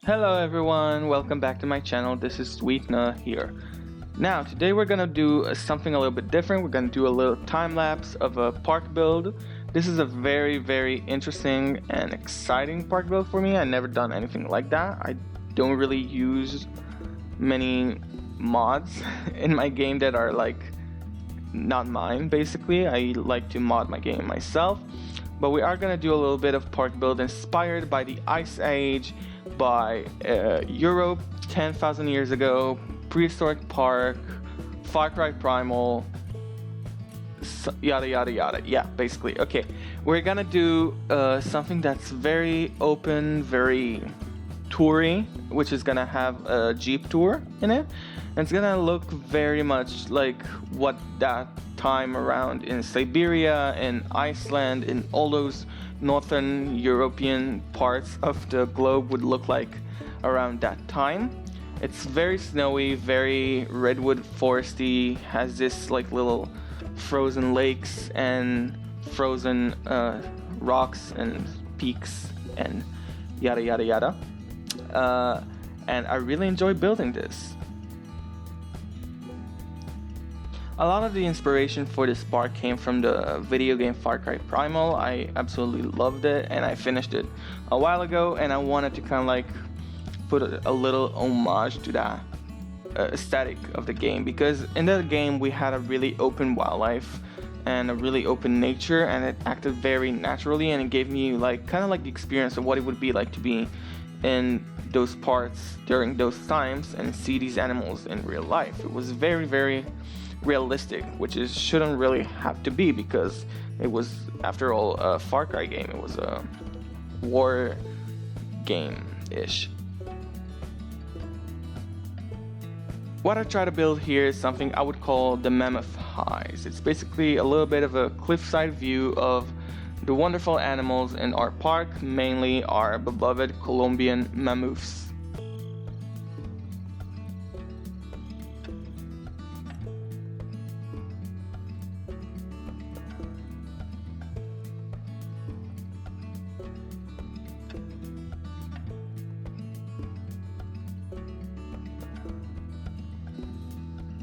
Hello everyone, welcome back to my channel. This is Sweetna here. Now today we're gonna do something a little bit different. We're gonna do a little time lapse of a park build. This is a very interesting and exciting park build for me. I never done anything like that. I don't really use many mods in my game that are like not mine. Basically, I like to mod my game myself, but we are gonna do a little bit of park build inspired by the Ice Age, by Europe 10,000 years ago, prehistoric park, Far Cry Primal, yada yada yada. Yeah, basically. Okay, we're gonna do something that's very open, very toury, which is gonna have a jeep tour in it, and it's gonna look very much like what that time around in Siberia, in Iceland, in all those northern European parts of the globe would look like around that time. It's very snowy, very redwood foresty, has this like little frozen lakes and frozen rocks and peaks and yada yada yada. And I really enjoy building this. A lot of the inspiration for this park came from the video game Far Cry Primal. I absolutely loved it and I finished it a while ago, and I wanted to kind of like put a little homage to that aesthetic of the game, because in that game we had a really open wildlife and a really open nature, and it acted very naturally, and it gave me like kind of like the experience of what it would be like to be in those parts during those times and see these animals in real life. It was very realistic, which is shouldn't really have to be, because it was, after all, a Far Cry game. It was a war game-ish. What I try to build here is something I would call the Mammoth Highs. It's basically a little bit of a cliffside view of the wonderful animals in our park, mainly our beloved Colombian mammoths.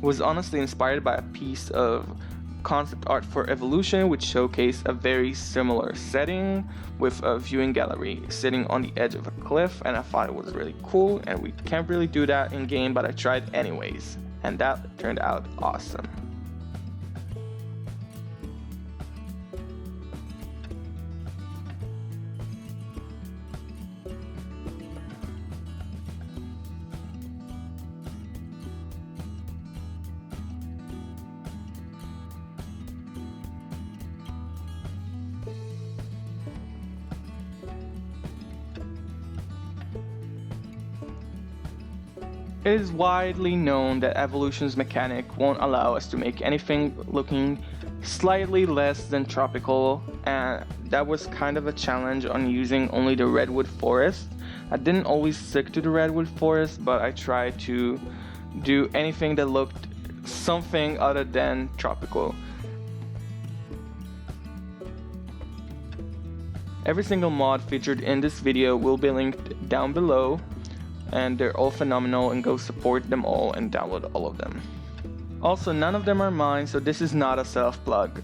Was honestly inspired by a piece of concept art for Evolution, which showcased a very similar setting with a viewing gallery sitting on the edge of a cliff, and I thought it was really cool, and we can't really do that in game, but I tried anyways, and that turned out awesome. It is widely known that Evolution's mechanic won't allow us to make anything looking slightly less than tropical, and that was kind of a challenge on using only the redwood forest. I didn't always stick to the redwood forest, but I tried to do anything that looked something other than tropical. Every single mod featured in this video will be linked down below, and they're all phenomenal, and go support them all and download all of them. Also, none of them are mine, so this is not a self-plug.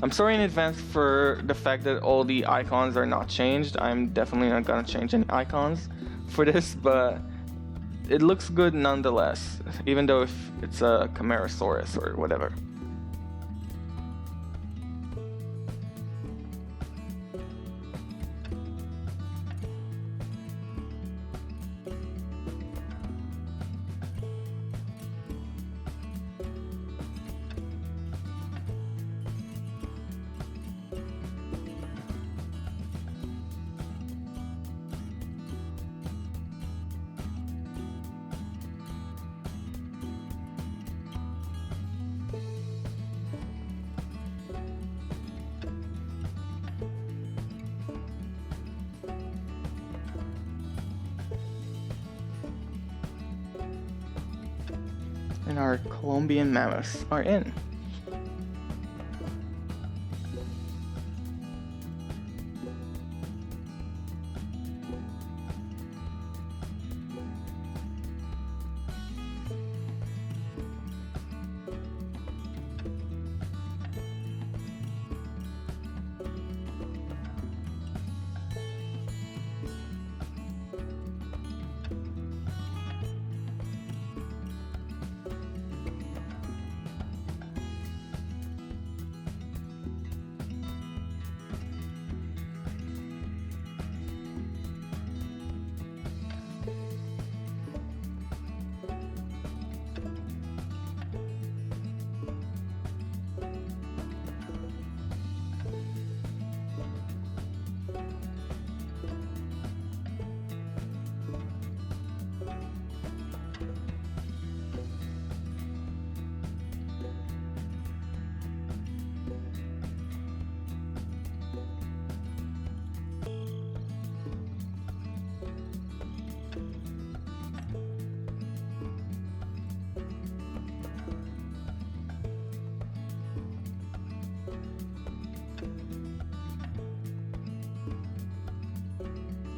I'm sorry in advance for the fact that all the icons are not changed. I'm definitely not gonna change any icons for this, but it looks good nonetheless, even though if it's a Camarasaurus or whatever. And our Colombian mammoths are in.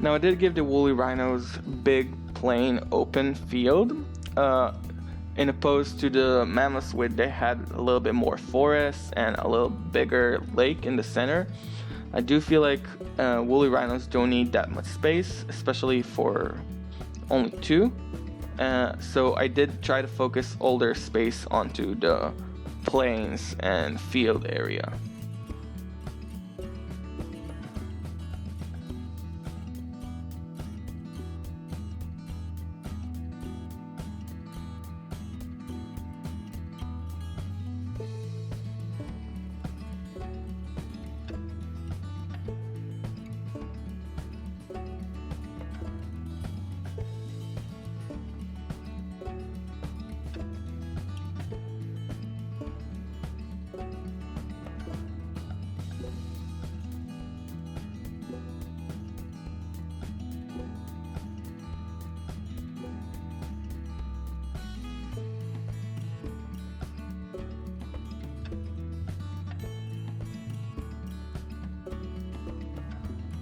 Now I did give the woolly rhinos big, plain, open field, in opposed to the mammoths where they had a little bit more forest and a little bigger lake in the center. I do feel like woolly rhinos don't need that much space, especially for only two. So I did try to focus all their space onto the plains and field area.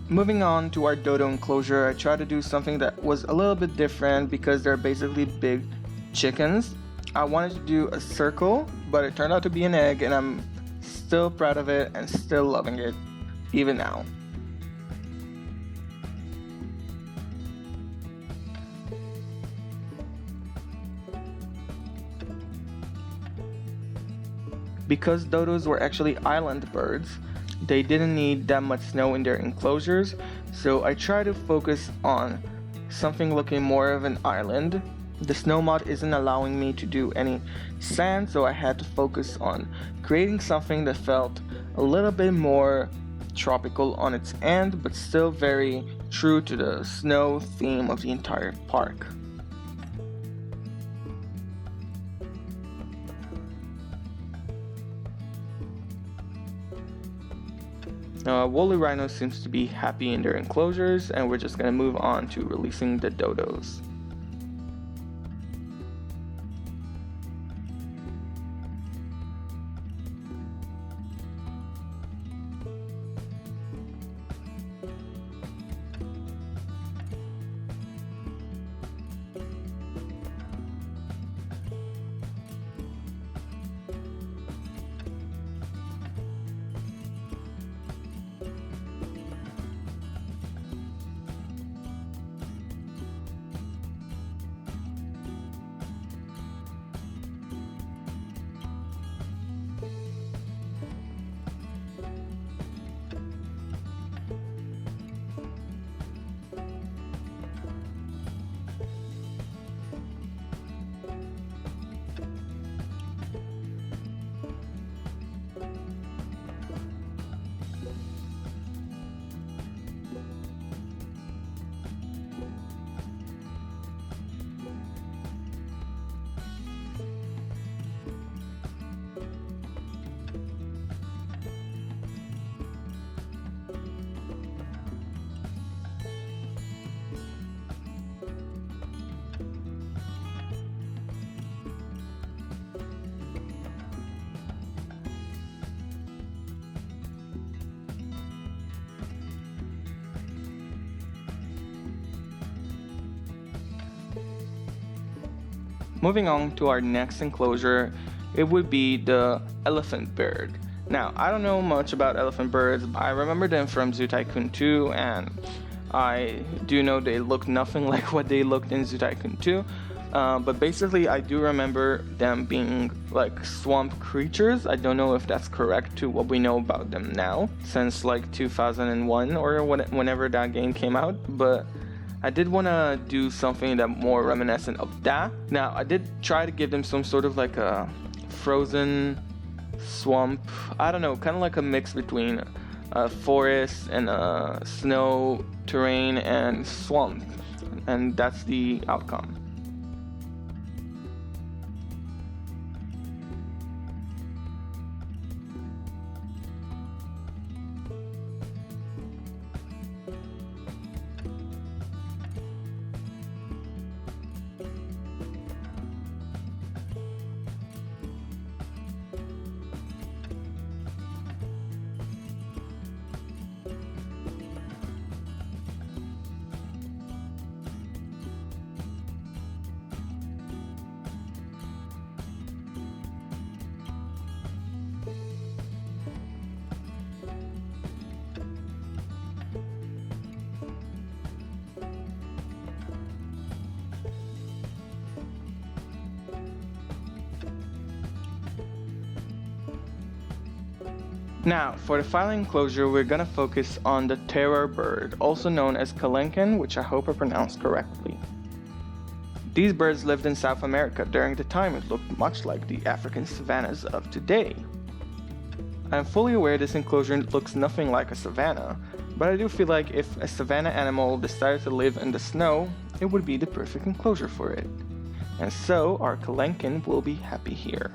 Moving on to our Dodo Enclosure, I tried to do something that was a little bit different because they're basically big chickens. I wanted to do a circle, but it turned out to be an egg, and I'm still proud of it and still loving it, even now. Because dodos were actually island birds, they didn't need that much snow in their enclosures, so I try to focus on something looking more of an island. The snow mod isn't allowing me to do any sand, so I had to focus on creating something that felt a little bit more tropical on its end, but still very true to the snow theme of the entire park. Woolly rhino seems to be happy in their enclosures, and we're just going to move on to releasing the dodos. Moving on to our next enclosure, it would be the elephant bird. Now, I don't know much about elephant birds, but I remember them from Zoo Tycoon 2, and I do know they look nothing like what they looked in Zoo Tycoon 2. But basically, I do remember them being like swamp creatures. I don't know if that's correct to what we know about them now, since like 2001 or whenever that game came out. But I did want to do something that more reminiscent of that. Now, I did try to give them some sort of like a frozen swamp. I don't know, kind of like a mix between a forest and a snow terrain and swamp. And that's the outcome. Now, for the final enclosure, we're gonna focus on the terror bird, also known as Kalenkin, which I hope I pronounced correctly. These birds lived in South America during the time it looked much like the African savannas of today. I am fully aware this enclosure looks nothing like a savanna, but I do feel like if a savanna animal decided to live in the snow, it would be the perfect enclosure for it. And so, our Kalenkin will be happy here.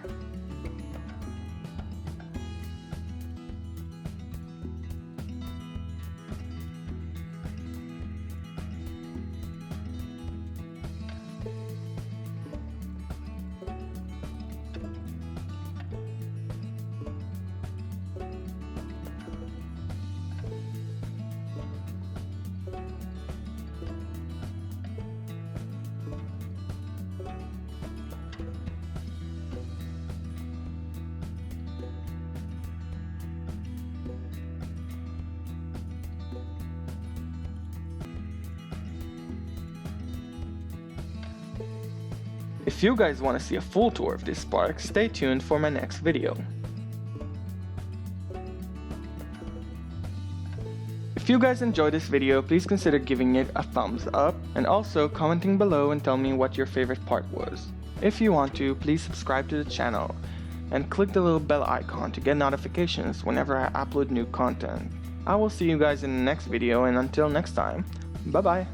If you guys want to see a full tour of this park, stay tuned for my next video. If you guys enjoyed this video, please consider giving it a thumbs up and also commenting below and tell me what your favorite part was. If you want to, please subscribe to the channel and click the little bell icon to get notifications whenever I upload new content. I will see you guys in the next video, and until next time, bye bye.